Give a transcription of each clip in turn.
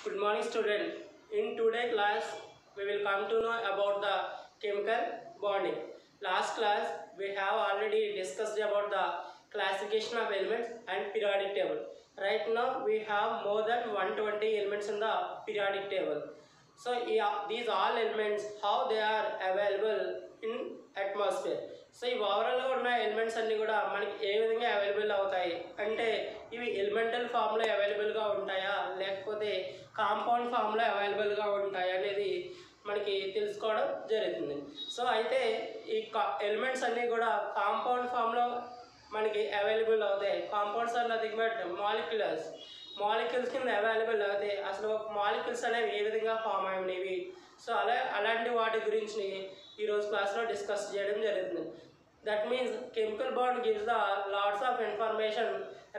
Good morning, student. In today's class, we will come to know about the chemical bonding. Last class, we have already discussed about the classification of elements and periodic table. Right now, we have more than 120 elements in the periodic table. So, these all elements, how they are available in atmosphere. So ఈ ఓవరాల్గా ఉన్న elements అన్నీ కూడా మనకి ఏ విధంగా available అవుతాయి అంటే ఇవి ఎలిమెంటల్ ఫామ్లో అవైలబుల్గా ఉంటాయా లేకపోతే కాంపౌండ్ ఫామ్లో అవైలబుల్గా ఉంటాయా అనేది మనకి తెలుసుకోవడం జరుగుతుంది. సో అయితే ఈ ఎలిమెంట్స్ అన్నీ కూడా కాంపౌండ్ ఫామ్లో మనకి అవైలబుల్ అవుతాయి. Compounds are nothing but molecules కింద అవైలబుల్ అవుతాయి. అసలు మాలిక్యూల్స్ అనేవి ఏ విధంగా ఫామ్ అయినవి, సో అలాంటి వాటి గురించి ఈరోజు క్లాస్లో డిస్కస్ చేయడం జరుగుతుంది. That means chemical bond gives the lots of information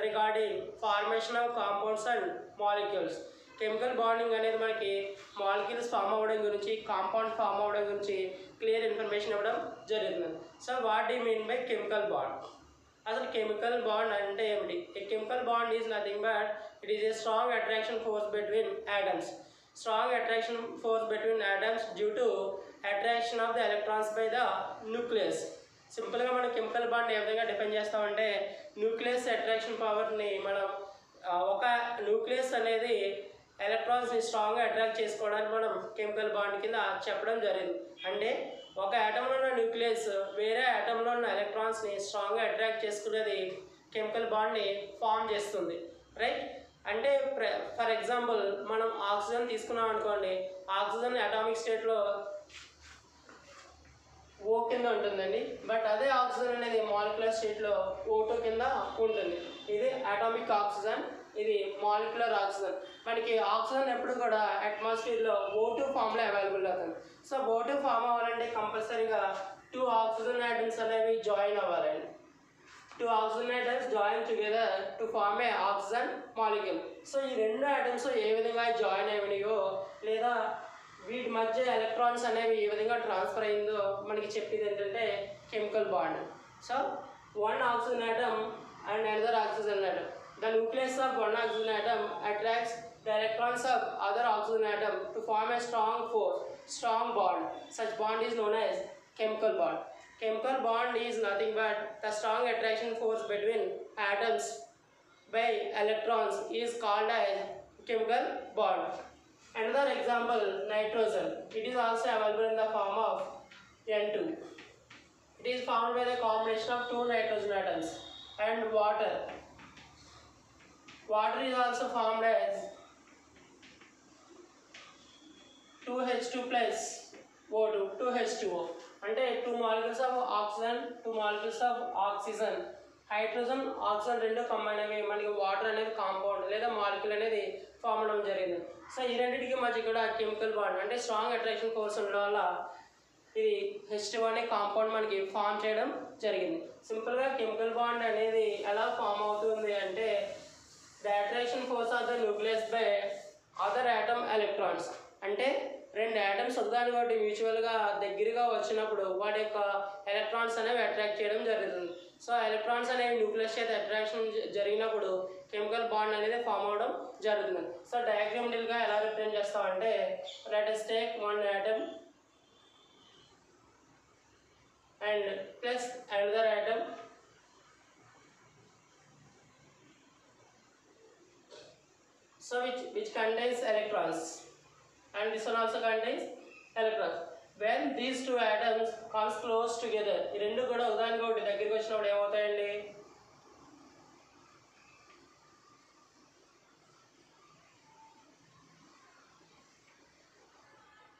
regarding formation of compounds and molecules. Chemical bonding అనేది మనకి మాలిక్యూల్స్ ఫామ్ అవ్వడం గురించి, కాంపౌండ్ ఫామ్ అవ్వడం గురించి క్లియర్ ఇన్ఫర్మేషన్ ఇవ్వడం జరుగుతుంది. So what do mean by chemical bond? అసలు కెమికల్ బాండ్ అంటే ఏమిటి? A chemical bond is nothing but it is a strong attraction force between atoms. Strong attraction force between atoms due to attraction of the electrons by the nucleus. సింపుల్గా మనం chemical bond ఏ విధంగా define చేస్తామంటే nucleus attraction పవర్ని మనం ఒక nucleus అనేది ఎలక్ట్రాన్స్ని స్ట్రాంగ్గా attract చేసుకోవడానికి మనం కెమికల్ బాండ్ కింద చెప్పడం జరిగింది. అంటే ఒక ఆటంలో ఉన్న న్యూక్లియస్ వేరే ఆటంలో ఉన్న ఎలక్ట్రాన్స్ని స్ట్రాంగ్గా అట్రాక్ట్ చేసుకునేది కెమికల్ బాండ్ని ఫామ్ చేస్తుంది, రైట్? అంటే ఫర్ ఎగ్జాంపుల్ మనం ఆక్సిజన్ తీసుకున్నాం అనుకోండి, ఆక్సిజన్ అటామిక్ స్టేట్లో ఓ కింద ఉంటుందండి, బట్ అదే ఆక్సిజన్ అనేది మాలిక్యులర్ స్టేట్లో O2 కింద ఉంటుంది. ఇది అటామిక్ ఆక్సిజన్, ఇది మాలిక్యులర్ ఆక్సిజన్. మనకి ఆక్సిజన్ ఎప్పుడు కూడా అట్మాస్ఫియర్లో O2 ఫామ్లో అవైలబుల్ అవుతుంది. సో O2 ఫామ్ అవ్వాలంటే కంపల్సరీగా 2 ఆక్సిజన్ ఆటమ్స్ అనేవి జాయిన్ అవ్వాలండి. 2 oxygen atoms join together to form a oxygen molecule. So ఈ రెండు ఆటమ్స్ ఏ విధంగా జాయిన్ అయినాయో లేదా వీటి మధ్య ఎలక్ట్రాన్స్ అనేవి ఏ విధంగా ట్రాన్స్ఫర్ అయిందో మనకి చెప్పేది ఏంటంటే chemical bond. So one oxygen atom and another oxygen atom. The nucleus of one oxygen atom attracts the electrons of other oxygen atom to form a strong bond. Such bond is known as chemical bond. Chemical bond is nothing but the strong attraction force between atoms by electrons is called as chemical bond. Another example, nitrogen. It is also available in the form of N2. It is formed by the combination of 2 nitrogen atoms and water. Water is also formed as 2H2 plus O2, 2H2O. అంటే 2 molecules of oxygen, 2 molecules of oxygen, hydrogen oxygen రెండు combine అయ్యి మనకి water అనేది compound లేదా molecule అనేది form అవడం జరిగింది. So ఈ రెండింటికి మధ్య కూడా కెమికల్ బాండ్ అంటే స్ట్రాంగ్ అట్రాక్షన్ ఫోర్స్ ఉండడం వల్ల ఇది H2 అనే కాంపౌండ్ మనకి ఫామ్ చేయడం జరిగింది. సింపుల్గా కెమికల్ బాండ్ అనేది ఎలా ఫామ్ అవుతుంది అంటే the attraction force of the nucleus by other atom electrons. అంటే రెండు ఆటమ్స్ ఒకదాని ఒకటి మ్యూచువల్గా దగ్గరగా వచ్చినప్పుడు వాటి యొక్క ఎలక్ట్రాన్స్ అనేవి అట్రాక్ట్ చేయడం జరుగుతుంది. సో ఎలక్ట్రాన్స్ అనేవి న్యూక్లియస్ చేత అట్రాక్షన్ జరిగినప్పుడు కెమికల్ బాండ్ అనేది ఫామ్ అవడం జరుగుతుంది. సో డయాగ్రామ్టికల్గా ఎలా రిప్రజెంట్ చేస్తామంటే let us take one atom and plus another atom so which contains electrons. And this one also contains electrons. When these 2 atoms comes close together, ఈ రెండు కూడా ఉదాహరణకి ఒకటి దగ్గరికి వచ్చినప్పుడు ఏమవుతాయండి?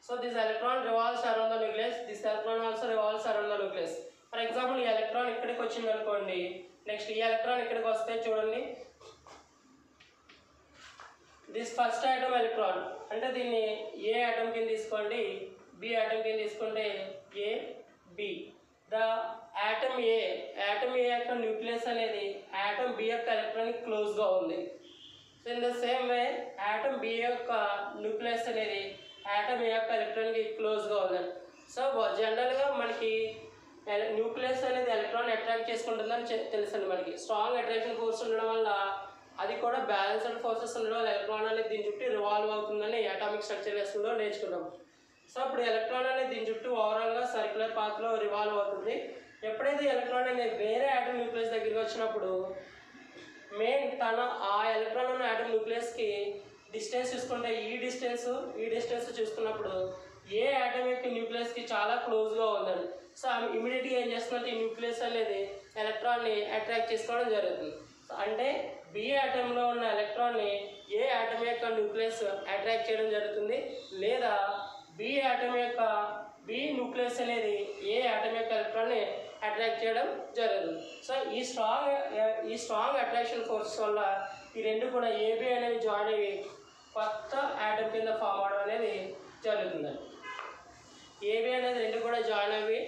So this electron revolves around the nucleus, this electron also revolves around the nucleus. For example, ఈ electron ఇక్కడికి వచ్చింది అనుకోండి, నెక్స్ట్ ఈ ఎలక్ట్రాన్ ఇక్కడికి వస్తే చూడండి, దిస్ ఫస్ట్ ఆటమ్ ఎలక్ట్రాన్ అంటే దీన్ని ఏ ఆటమ్ కింద తీసుకోండి, బి ఆటమ్ కింద తీసుకుంటే A B. The atom A యొక్క న్యూక్లియస్ అనేది ఆటమ్ బి యొక్క ఎలక్ట్రాన్కి క్లోజ్గా ఉంది. So in the same way atom B యొక్క న్యూక్లియస్ అనేది ఆటమ్ ఏ యొక్క ఎలక్ట్రాన్కి క్లోజ్గా ఉంది. సో జనరల్గా మనకి న్యూక్లియస్ అనేది ఎలక్ట్రాన్ అట్రాక్ట్ చేసుకుంటుందని తెలుసండి. మనకి స్ట్రాంగ్ అట్రాక్షన్ ఫోర్స్ ఉండడం వల్ల అది కూడా బ్యాలెన్స్డ్ ఫోర్సెస్ ఉండడం వల్ల ఎలక్ట్రాన్ అనేది దీని చుట్టూ రివాల్వ్ అవుతుందని అటామిక్ స్ట్రక్చర్ లెసన్లో నేర్చుకున్నాం. సో ఇప్పుడు ఎలక్ట్రాన్ అనేది దీని చుట్టూ ఓవరాల్గా సర్క్యులర్ పాత్లో రివాల్వ్ అవుతుంది. ఎప్పుడైతే ఎలక్ట్రాన్ అనేది వేరే ఆటమ్ న్యూక్లియస్ దగ్గరికి వచ్చినప్పుడు మెయిన్ ఆ ఎలక్ట్రాన్ ఉన్న ఆటమ్ న్యూక్లియస్కి డిస్టెన్స్ చూసుకుంటే ఈ డిస్టెన్స్ చూసుకున్నప్పుడు ఏ ఆటమ్ యొక్క న్యూక్లియస్కి చాలా క్లోజ్గా ఉందండి. సో ఇమీడియట్గా ఏం చేస్తుందంటే ఈ న్యూక్లియస్ అనేది ఎలక్ట్రాన్ని అట్రాక్ట్ చేసుకోవడం జరుగుతుంది. అంటే బి ఆటంలో ఉన్న ఎలక్ట్రాన్ని ఏ ఆటమ్ యొక్క న్యూక్లియస్ అట్రాక్ట్ చేయడం జరుగుతుంది, లేదా బి న్యూక్లియస్ అనేది ఏ ఆటమ్ యొక్క ఎలక్ట్రాన్ని అట్రాక్ట్ చేయడం జరుగుతుంది. సో ఈ స్ట్రాంగ్ అట్రాక్షన్ ఫోర్స్ వల్ల ఈ రెండు కూడా ఏబి అనేవి జాయిన్ అయ్యి కొత్త ఆటమ్ కింద ఫామ్ అవడం అనేది జరుగుతుందండి. ఏబి అనేది రెండు కూడా జాయిన్ అయ్యి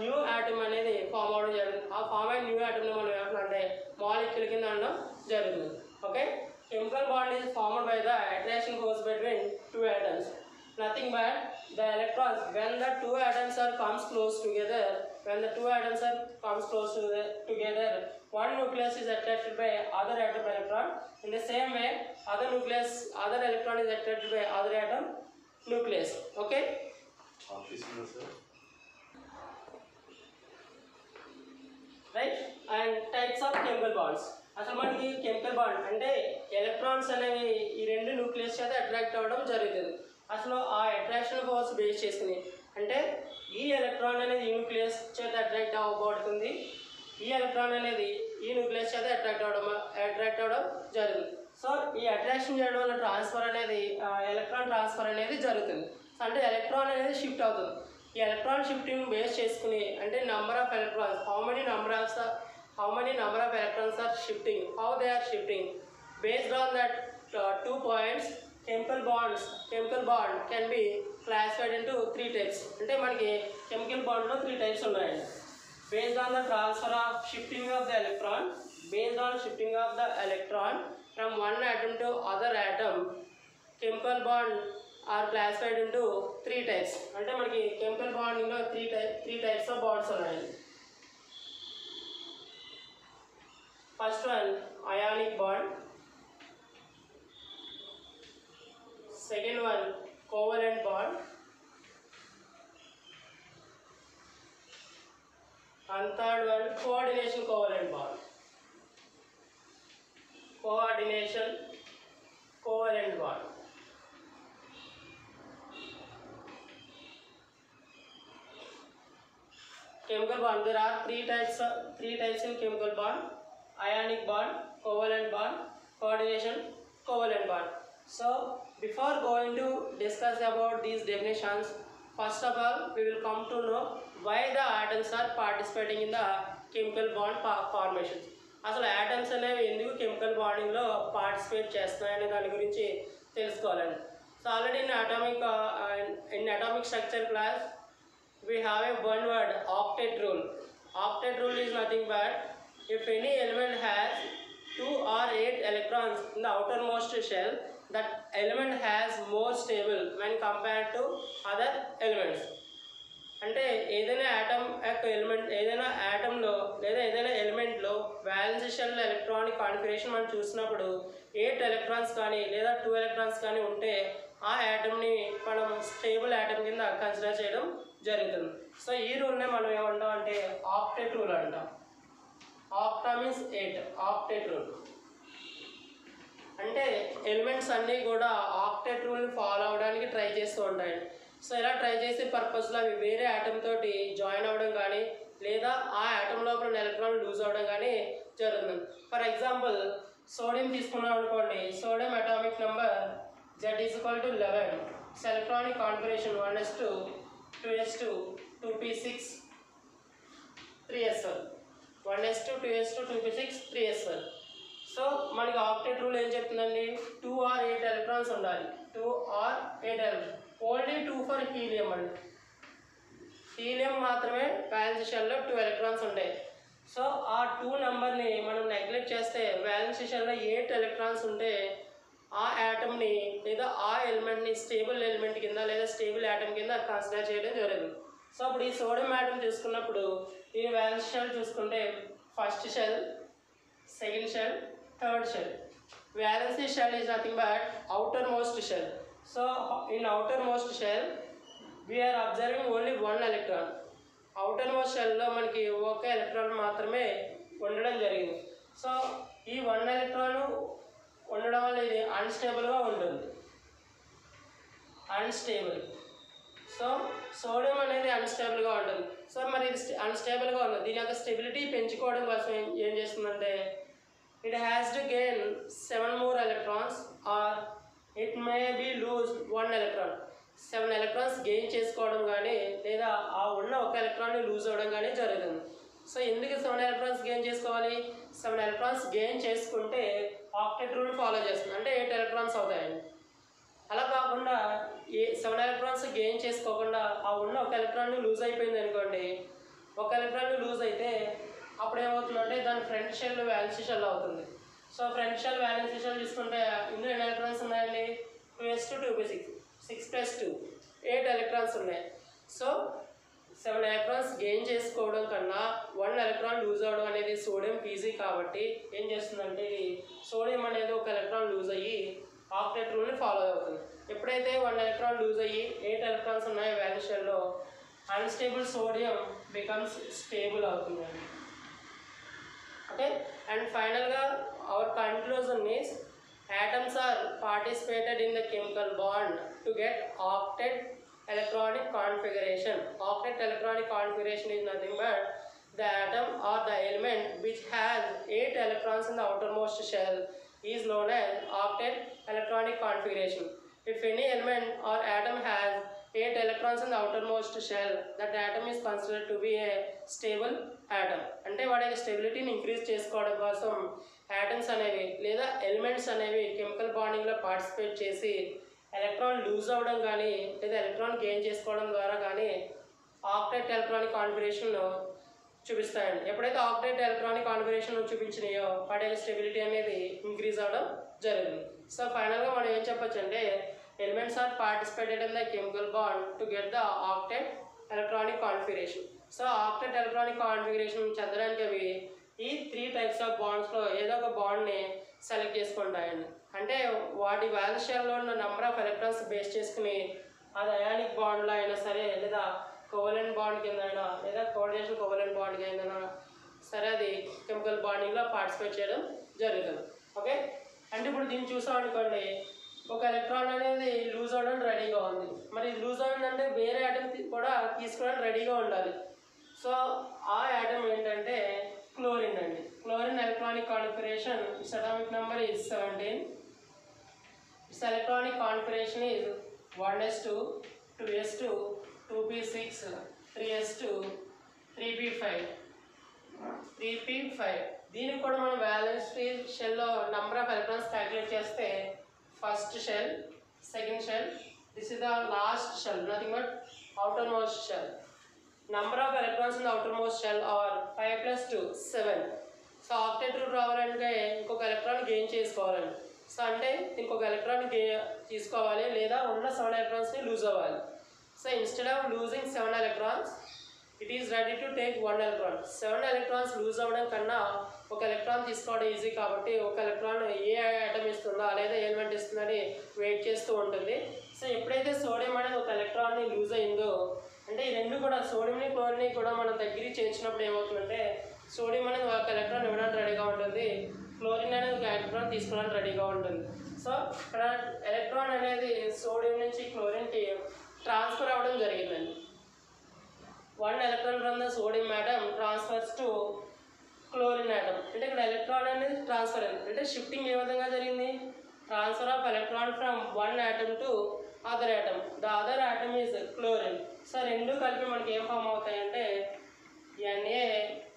న్యూ ఆటమ్ అనేది ఫామ్ అవడం జరుగుతుంది. ఆ ఫామ్ అయిన న్యూ ఆటమ్ని మనం ఏమంటే మాలిక్యూల్ కింద అనడం జరుగుతుంది. Okay, chemical bond is formed by the attraction force between two atoms. Nothing but the electrons, when the two atoms comes close together, one nucleus is attracted by other atom electron. In the same way, other electron is attracted by other atom nucleus. Okay. Right. And types of chemical bonds. అసలు మనకి chemical bond అంటే electrons అనేవి ఈ రెండు nucleus చేత attract అవ్వడం జరుగుతుంది. అసలు ఆ అట్రాక్షన్ ఫోర్స్ బేస్ చేసుకుని అంటే ఈ ఎలక్ట్రాన్ అనేది ఈ న్యూక్లియస్ చేత అట్రాక్ట్ అవ్వబడుతుంది, ఈ ఎలక్ట్రాన్ అనేది ఈ న్యూక్లియస్ చేత అట్రాక్ట్ అవ్వడం జరుగుతుంది. సో ఈ అట్రాక్షన్ చేయడం వల్ల ఎలక్ట్రాన్ ట్రాన్స్ఫర్ అనేది జరుగుతుంది. అంటే ఎలక్ట్రాన్ అనేది షిఫ్ట్ అవుతుంది. ఈ ఎలక్ట్రాన్ షిఫ్టింగ్ బేస్ చేసుకుని అంటే number of electrons, how many number of electrons are shifting, how they are shifting. Based on that 2 points, chemical bond can be classified into 3 types. అంటే మనకి chemical bond లో 3 types ఉన్నాయండి. Based on the shifting of the electron from one atom to other atom, chemical bond are classified into 3 types. అంటే మనకి chemical bonding లో 3 types of bonds ఉన్నాయండి. First one, ionic bond. Second one, covalent bond. And third one, coordination covalent bond. Chemical bond. There are three types in chemical bond: ionic bond, covalent bond, coordination covalent bond. So before going to discuss about these definitions, first of all we will come to know why the atoms are participating in the chemical bond formation. అసలు atoms అనేవి ఎందుకు chemical బాండింగ్లో participate చేస్తున్నాయనే దాని గురించి తెలుసుకోవాలండి. So already in atomic structure class we have a one word, octet rule. Octet rule is nothing but if any element has 2 or 8 electrons in the outermost shell, that element has more stable when compared to other elements. అంటే ఏదైనా ఆటంలో లేదా ఏదైనా ఎలిమెంట్లో violence shell electronic configuration మనం చూసినప్పుడు 8 electrons కానీ లేదా 2 electrons కానీ ఉంటే ఆ ఆటంని మనం స్టేబుల్ ఆటం కింద కన్సిడర్ చేయడం జరుగుతుంది. సో ఈ రూల్నే మనం ఏమంటాం అంటే ఆక్టెట్ రూల్ అంటాం. ఆక్టా మీన్స్ 8, ఆక్టెట్ రూల్ అంటే ఎలిమెంట్స్ అన్నీ కూడా ఆక్టెట్ రూల్ని ఫాలో అవడానికి ట్రై చేస్తూ ఉంటాయి. సో ఇలా ట్రై చేసే పర్పస్లో అవి వేరే ఆటమ్ తోటి జాయిన్ అవ్వడం కానీ లేదా ఆ ఆటమ్ లోపల ఎలక్ట్రాన్ లూజ్ అవ్వడం కానీ జరుగుతుంది. ఫర్ ఎగ్జాంపుల్ సోడియం తీసుకున్నాం అనుకోండి, sodium atomic number Z is equal to 11. Its electronic configuration 1s2, 2s2, 2p6, 3s1. 1s2, 2s2, 2p6, 3s1. So మనకి ఆక్టెట్ రూల్ ఏం చెప్తుందండి, 2 or 8 ఎలక్ట్రాన్స్ ఉండాలి. 2 or 8 electrons. Only 2 for helium అండి. Helium మాత్రమే violence షెల్లో 2 electrons ఉంటాయి. So ఆ 2 నెంబర్ని మనం నెగ్లెక్ట్ చేస్తే వ్యాలెన్స్ షెల్లో 8 ఎలక్ట్రాన్స్ ఉంటే ఆ యాటమ్ని లేదా ఆ ఎలిమెంట్ని స్టేబుల్ ఎలిమెంట్ కింద లేదా స్టేబుల్ యాటమ్ కింద కన్సిడర్ చేయడం జరుగుతుంది. సో అప్పుడు ఈ సోడియం యాటమ్ చూసుకున్నప్పుడు ఈ వ్యాలెన్స్ షెల్ చూసుకుంటే first shell, second shell, third shell. Valency shell is nothing but outermost shell. So in outermost shell we are observing only one electron. outermost shell లో మనకి ఒక ఎలక్ట్రాన్ మాత్రమే ఉండడం జరిగింది. సో ఈ వన్ ఎలక్ట్రాన్ ఉండడం వల్ల ఇది అన్స్టేబుల్గా ఉంటుంది. అన్స్టేబుల్. సో సోడియం అనేది అన్స్టేబుల్గా ఉంటుంది. సో మరి ఇది అన్స్టేబుల్గా ఉంది. దీని యొక్క స్టెబిలిటీ పెంచుకోవడం కోసం ఏం చేస్తుందంటే it has to gain 7 more electrons or it may be lose 1 electron. 7 electrons gain చేసుకోవడం కానీ లేదా ఆ ఉన్న ఒక ఎలక్ట్రాన్ని లూజ్ అవ్వడం కానీ జరుగుతుంది. సో ఎందుకు 7 electrons గెయిన్ చేసుకోవాలి? 7 electrons గెయిన్ చేసుకుంటే ఆక్టెట్ రూల్ ఫాలో చేస్తుంది, అంటే 8 electrons అవుతాయండి. అలా కాకుండా 7 electrons గెయిన్ చేసుకోకుండా ఆ ఉన్న ఒక ఎలక్ట్రాన్ని లూజ్ అయిపోయింది అనుకోండి, ఒక ఎలక్ట్రాన్ని లూజ్ అయితే అప్పుడు ఏమవుతుందంటే దాని ఫ్రంట్ షెల్ వ్యాలెన్సీ షెల్ అవుతుంది. సో ఫ్రంట్ షెల్ వ్యాలెన్సీ షెల్ చూసుకుంటే ఇందులో ఎన్ని ఎలక్ట్రాన్స్ ఉన్నాయండి? 2s2 2p6 6 + 2 8 ఎలక్ట్రాన్స్ ఉన్నాయి. సో 7 electrons గెయిన్ చేసుకోవడం కన్నా 1 electron లూజ్ అవ్వడం అనేది సోడియం ఈజీ కాబట్టి ఏం చేస్తుందంటే ఇది సోడియం అనేది ఒక ఎలక్ట్రాన్ లూజ్ అయ్యి ఆక్టెట్ రూల్ని ఫాలో అవుతుంది. ఎప్పుడైతే 1 electron లూజ్ అయ్యి 8 electrons ఉన్నాయో వ్యాలెన్స్ షెల్లో అన్స్టేబుల్ సోడియం బికమ్స్ స్టేబుల్ అవుతుందండి. ఓకే, అండ్ ఫైనల్గా our conclusion is atoms are participated in the chemical bond to get octet electronic configuration. Octet electronic configuration is nothing but the atom or the element which has 8 electrons in the outermost shell is known as octet electronic configuration. If any element or atom has 8 electrons in the outermost shell, that atom is considered to be a stable atom. అంటే వాడి స్టెబిలిటీని increase చేసుకోవడం కోసం atoms అనేవి లేదా elements అనేవి chemical బాండింగ్లో participate చేసి electron loose అవ్వడం కానీ లేదా ఎలక్ట్రాన్ గెయిన్ చేసుకోవడం ద్వారా కానీ ఆక్టెట్ ఎలక్ట్రానిక్ కాన్ఫిగరేషన్ చూపిస్తాయండి. ఎప్పుడైతే ఆక్టెట్ ఎలక్ట్రానిక్ కాన్ఫిగరేషన్ చూపించినాయో వాటి స్టెబిలిటీ అనేది ఇంక్రీజ్ అవ్వడం జరిగింది. సో ఫైనల్గా మనం ఏం చెప్పొచ్చు అంటే elements are participated in the chemical bond to get the octet electronic configuration. So octet electronic configuration చెందడానికి అవి ఈ 3 types ఆఫ్ బాండ్స్లో ఏదో ఒక బాండ్ని సెలెక్ట్ చేసుకుంటాయండి. అంటే వాటి వ్యాలెన్స్ షెల్లో ఉన్న నెంబర్ ఆఫ్ ఎలక్ట్రాన్స్ బేస్ చేసుకుని అది అయానిక్ బాండ్లో అయినా సరే లేదా కోవలెంట్ బాండ్ కింద అయినా లేదా కోఆర్డినేషన్ కోవలెంట్ బాండ్ కింద సరే అది కెమికల్ బాండింగ్లో పార్టిసిపేట్ చేయడం జరుగుతుంది. ఓకే, అంటే ఇప్పుడు దీన్ని చూసాం అనుకోండి, ఒక ఎలక్ట్రాన్ అనేది లూజ్ అవ్వడానికి రెడీగా ఉంది. మరి లూజ్ అవ్వడంటే వేరే యాటమ్ కూడా తీసుకోవడానికి రెడీగా ఉండాలి. సో ఆ యాటమ్ ఏంటంటే క్లోరిన్ అండి. Chlorine electronic configuration it's atomic number is 17. It's electronic configuration is 1s2 2s2 2p6 3s2 3p5 3p5. దీనికి కూడా మనం వ్యాలెన్స్ షెల్లో నెంబర్ ఆఫ్ ఎలక్ట్రాన్స్ క్యాలిక్యులేట్ చేస్తే first shell, second shell, this is the last shell, nothing but outermost shell. Number of electrons in the outermost shell are 5 + 2 7. So octet rule రావాలంటే ఇంకొక electron gain చేసుకోవాలండి. So అంటే ఇంకొక electron తీసుకోవాలి లేదా ఉన్న 7 electronsని లూజ్ అవ్వాలి. So instead of losing 7 electrons it is ready to take 1 electron. 7 electrons lose అవ్వడం కన్నా ఒక ఎలక్ట్రాన్ తీసుకోవడం ఈజీ కాబట్టి ఒక ఎలక్ట్రాన్ ఏ ఐటమ్ ఇస్తుందా లేదా ఎలిమెంట్ ఇస్తుందని వెయిట్ చేస్తూ ఉంటుంది. సో ఎప్పుడైతే సోడియం అనేది ఒక ఎలక్ట్రాన్ని లూజ్ అయిందో అంటే ఈ రెండు కూడా సోడియంని క్లోరిన్ని కూడా మనం దగ్గరికి చేర్చినప్పుడు ఏమవుతుందంటే సోడియం అనేది ఒక ఎలక్ట్రాన్ ఇవ్వడానికి రెడీగా ఉంటుంది, క్లోరిన్ అనేది ఒక ఎలక్ట్రాన్ తీసుకోవడానికి రెడీగా ఉంటుంది. సో ఇక్కడ ఎలక్ట్రాన్ అనేది సోడియం నుంచి క్లోరిన్కి ట్రాన్స్ఫర్ అవ్వడం జరిగిందండి. 1 electron from the sodium atom transfers to chlorine atom. అంటే ఇక్కడ ఎలక్ట్రాన్ అనేది ట్రాన్స్ఫర్ అయింది. అంటే షిఫ్టింగ్ ఏ విధంగా జరిగింది? Transfer of electron from 1 atom to other atom. The other atom is chlorine. So రెండు కలిపి మనకి ఏం ఫామ్ అవుతాయంటే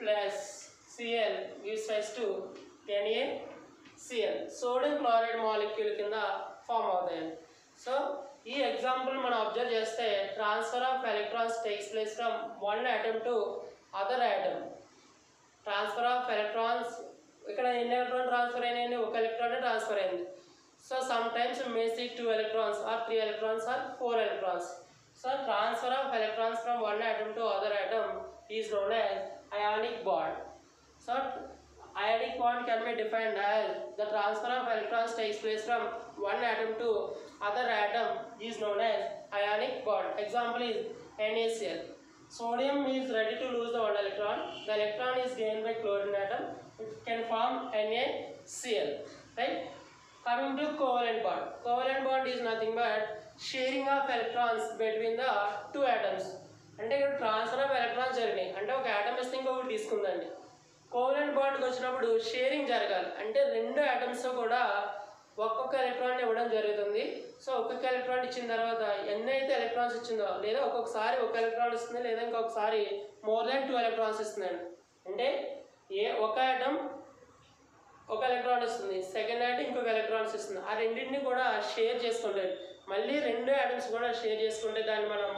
Na+Cl gives rise to NaCl. Sodium chloride molecule కింద ఫామ్ అవుతాయండి. సో ఈ ఎగ్జాంపుల్ మనం అబ్జర్వ్ చేస్తే transfer of electrons takes place from 1 atom to other atom. Transfer of electrons ఇక్కడ ఎన్ని ఎలక్ట్రాన్ ట్రాన్స్ఫర్ అయినాయండి? ఒక ఎలక్ట్రాన్ ట్రాన్స్ఫర్ అయింది. So sometimes may see 2 electrons or 3 electrons or 4 electrons. So transfer of electrons from 1 atom to other atom is known as ionic bond. So Ionic bond can be defined as the transfer of electrons takes place from one atom to other atom is known as ionic bond. Example is NaCl. Sodium is ready to lose the one electron. The electron is gained by chlorine atom. It can form NaCl. Right? Coming to covalent bond. Covalent bond is nothing but sharing of electrons between the two atoms. అంటే ఇక్కడ transfer of electrons జరిగినాయి. అంటే ఒక atom ఇస్తే ఇంకొకటి తీసుకుందండి. Covalent బాండ్కి వచ్చినప్పుడు sharing జరగాలి. అంటే రెండు ఆటమ్స్ కూడా ఒక్కొక్క ఎలక్ట్రాన్ ఇవ్వడం జరుగుతుంది. సో ఒక్కొక్క ఎలక్ట్రాన్ ఇచ్చిన తర్వాత ఎన్ని అయితే ఎలక్ట్రాన్స్ ఇచ్చిందో, లేదా ఒక్కొక్కసారి ఒక ఎలక్ట్రాన్ ఇస్తుంది, లేదా ఇంకొకసారి మోర్ దాన్ 2 ఎలక్ట్రాన్స్ ఇస్తుందండి. అంటే ఒక ఆటమ్ ఒక ఎలక్ట్రాన్ ఇస్తుంది, సెకండ్ ఆటమ్ ఇంకొక ఎలక్ట్రాన్స్ ఇస్తుంది. ఆ రెండింటిని కూడా షేర్ చేసుకుంటాయి. మళ్ళీ రెండు ఆటమ్స్ కూడా షేర్ చేసుకుంటే దాన్ని మనం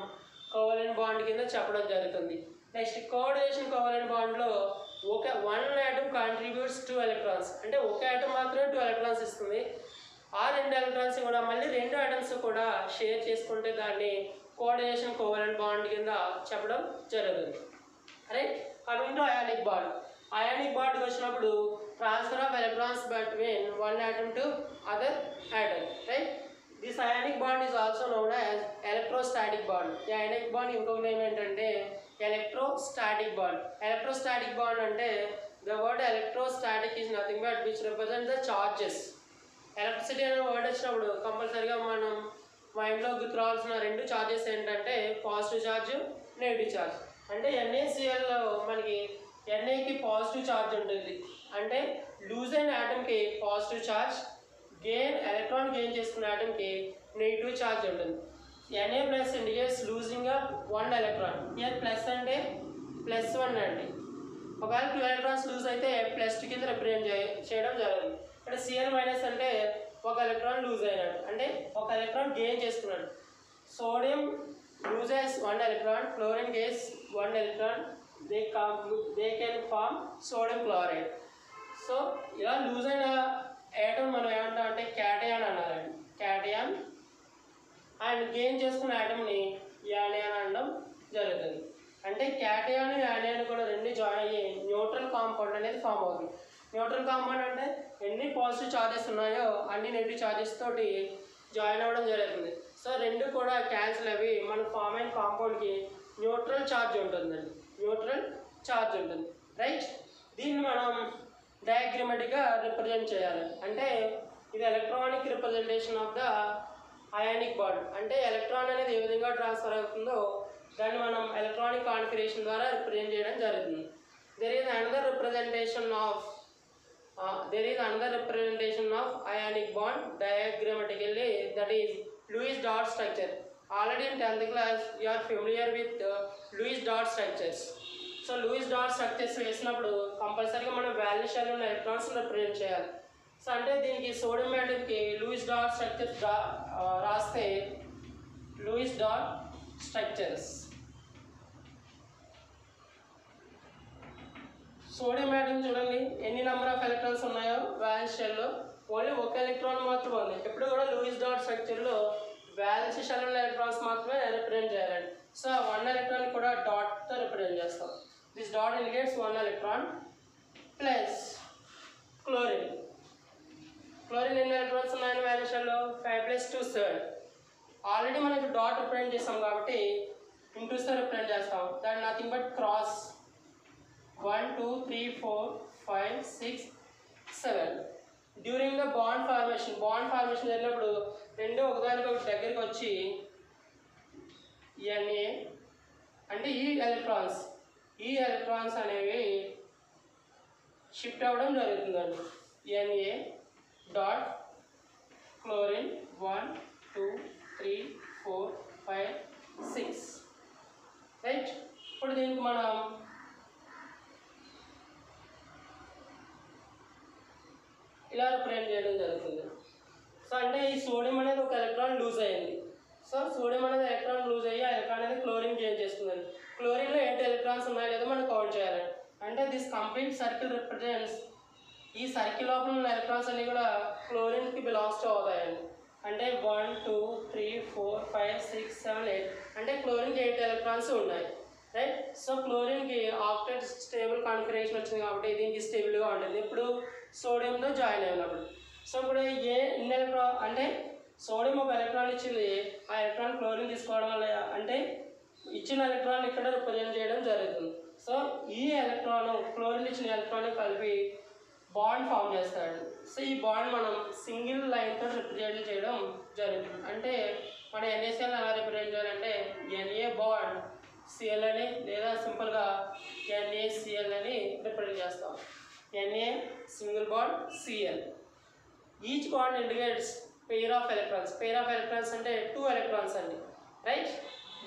కోవలెంట్ బాండ్ కింద చెప్పడం జరుగుతుంది. నెక్స్ట్ కోఆర్డినేషన్ కోవలెంట్ బాండ్లో వన్ ఆటమ్ కాంట్రిబ్యూట్స్ 2 ఎలక్ట్రాన్స్. అంటే ఒక ఆటమ్ మాత్రమే 2 ఎలక్ట్రాన్స్ ఇస్తుంది. ఆ 2 ఎలక్ట్రాన్స్ కూడా మళ్ళీ 2 ఆటమ్స్ కూడా షేర్ చేసుకుంటే దాన్ని కోఆర్డినేషన్ కోవలెంట్ బాండ్ కింద చెప్పడం జరుగుతుంది. Right. Coming to ionic bond. Ionic బాండ్కి వచ్చినప్పుడు transfer of electrons between one atom to other atom. Right. This ionic bond is also known as electrostatic bond. ఈ అయానిక్ బాండ్ ఇంకొక name ఏంటంటే electrostatic bond. Electrostatic bond అంటే the word electrostatic is nothing but which represent the charges. Electricity అనే word వచ్చినప్పుడు కంపల్సరీగా మనం మైండ్లో గుర్తురావాల్సిన 2 చార్జెస్ ఏంటంటే పాజిటివ్ ఛార్జ్, నెగిటివ్ ఛార్జ్. అంటే NaClలో మనకి Naకి పాజిటివ్ ఛార్జ్ ఉంటుంది. అంటే లూజ్ అయిన ఆటమ్కి పాజిటివ్ ఛార్జ్, ఎలక్ట్రాన్ గెయిన్ చేసుకున్న ఆటమ్కి నెగిటివ్ ఛార్జ్ ఉంటుంది. Na plus indicates losing of 1 electron. Year plus అంటే +1 అండి. ఒకవేళ 2 ఎలక్ట్రాన్స్ లూజ్ అయితే +2 కింద రిప్రజెంట్ చేయడం జరుగుతుంది. ఇక్కడ Cl మైనస్ అంటే ఒక ఎలక్ట్రాన్ లూజ్ అయినాడు, అంటే ఒక ఎలక్ట్రాన్ గెయిన్ చేసుకున్నాడు. Sodium loses 1 electron, chlorine gains 1 electron, they can form sodium chloride. So ఇలా లూజ్ అయిన ఆటమ్ మనం ఏమంటాం అంటే క్యాటయాన్ అన్నారండి. క్యాటయాన్. అండ్ గెయిన్ చేసుకున్న ఆటమ్ని యానియాన్ అనడం జరుగుతుంది. అంటే క్యాటయాన్ యానియాన్ కూడా రెండు జాయిన్ అయ్యి న్యూట్రల్ కాంపౌండ్ అనేది ఫామ్ అవుతుంది. న్యూట్రల్ కాంపౌండ్ అంటే ఎన్ని పాజిటివ్ ఛార్జెస్ ఉన్నాయో అన్ని నెగిటివ్ ఛార్జెస్ తోటి జాయిన్ అవ్వడం జరుగుతుంది. సో రెండు కూడా క్యాన్సిల్ అవి మన ఫామ్ అయిన కాంపౌండ్కి న్యూట్రల్ ఛార్జ్ ఉంటుందండి. న్యూట్రల్ ఛార్జ్ ఉంటుంది. రైట్. దీన్ని మనం డయాగ్రమాటిక్గా రిప్రజెంట్ చేయాలి. అంటే ఇది electronic representation of the ionic bond. అంటే ఎలక్ట్రాన్ అనేది ఏ విధంగా ట్రాన్స్ఫర్ అవుతుందో దాన్ని మనం ఎలక్ట్రానిక్ కాన్ఫిగరేషన్ ద్వారా రిప్రజెంట్ చేయడం జరుగుతుంది. there is another representation of ionic bond diagrammatically, that is Lewis dot structure. Already in 10th class you are familiar with Lewis dot structures. So Lewis dot structures వేసినప్పుడు కంపల్సరీగా మనం valence shell ఉన్న electrons represent చేయాలి. So అంటే దీనికి sodium ఆటమ్కి Lewis dot structures రాస్తే Lewis dot structures. Sodium atom చూడండి ఎన్ని నెంబర్ ఆఫ్ ఎలక్ట్రాన్స్ ఉన్నాయో వ్యాలెన్స్ షెల్లో, ఓన్లీ ఒక ఎలక్ట్రాన్ మాత్రం ఉంది. ఎప్పుడు కూడా లూయిస్ డాట్ స్ట్రక్చర్లో వ్యాలెన్స్ షెల్ ఉన్న ఎలక్ట్రాన్స్ మాత్రమే రిప్రజెంట్ చేయాలండి. సో 1 ఎలక్ట్రాన్ కూడా డాట్తో రిప్రజెంట్ చేస్తాం. This dot indicates 1 electron plus chlorine. Chlorine ఎన్ని ఎలక్ట్రాన్స్ ఉన్నాయని వ్యాలెన్స్ షెల్లో 5 + 2 7. ఆల్రెడీ మనకి డాట్ రిప్రజెంట్ చేస్తాం కాబట్టి ఇంటూస్తో రిప్రజెంట్ చేస్తాం. That nothing but cross 1 2 3 4 5 6 7. During the bond formation జరిగినప్పుడు రెండు ఒకదానికొకటి దగ్గరికి వచ్చి Na అంటే ఈ ఎలక్ట్రాన్స్ అనేవి షిఫ్ట్ అవ్వడం జరుగుతుందండి. Na dot chlorine 1 2 3 4 5 6. రైట్. ఇప్పుడు దీనికి మనం ఇలా రిప్రజెంట్ చేయడం జరుగుతుంది. సో అంటే ఈ సోడియం అనేది ఒక ఎలక్ట్రాన్ లూజ్ అయ్యింది. సో సోడియం అనేది ఎలక్ట్రాన్ లూజ్ అయ్యి ఆ ఎలక్ట్రాన్ అనేది క్లోరిన్ గెయిన్ చేసుకుందండి. క్లోరిన్లో 8 ఎలక్ట్రాన్స్ ఉన్నాయో లేదో మనం కౌంట్ చేయాలండి. అంటే దిస్ కంప్లీట్ సర్కిల్ రిప్రజెంట్స్, ఈ సర్కిల్ లోపల ఉన్న ఎలక్ట్రాన్స్ అన్నీ కూడా క్లోరిన్కి బిలాంగ్స్ టు అవుతాయండి. అంటే 1 2 3 4 5 6 7 8 అంటే క్లోరిన్కి 8 ఎలక్ట్రాన్స్ ఉన్నాయి. రైట్. సో క్లోరిన్కి ఆక్టేట్ స్టేబుల్ కాన్ఫిగరేషన్ వచ్చింది కాబట్టి దీనికి స్టేబుల్గా ఉంటుంది ఇప్పుడు సోడియంతో జాయిన్ అయినప్పుడు. సో ఇప్పుడు ఏ ఇన్ ఎలక్ట్రాన్ అంటే సోడియం ఒక ఎలక్ట్రాన్ ఇచ్చింది, ఆ ఎలక్ట్రాన్ క్లోరిన్ తీసుకోవడం వల్ల అంటే ఇచ్చిన ఎలక్ట్రాన్ ఇక్కడ రిప్రజెంట్ చేయడం జరుగుతుంది. సో ఈ ఎలక్ట్రాన్ క్లోరిన్ ఇచ్చిన ఎలక్ట్రాన్ కలిపి బాండ్ ఫామ్ చేస్తాడు. సో ఈ బాండ్ మనం సింగిల్ లైన్తో రిప్రజెంట్ చేయడం జరుగుతుంది. అంటే మన NaCl ఎలా రిప్రజెంట్ చేయాలంటే Na బాండ్ Cl అని లేదా సింపుల్గా NaCl అని రిప్రజెంట్ చేస్తాం. Na single bond Cl. Each bond indicates pair of electrons. Pair of electrons అంటే 2 ఎలక్ట్రాన్స్ అండి, right.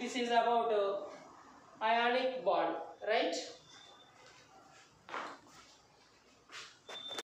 This is about ionic bond, right.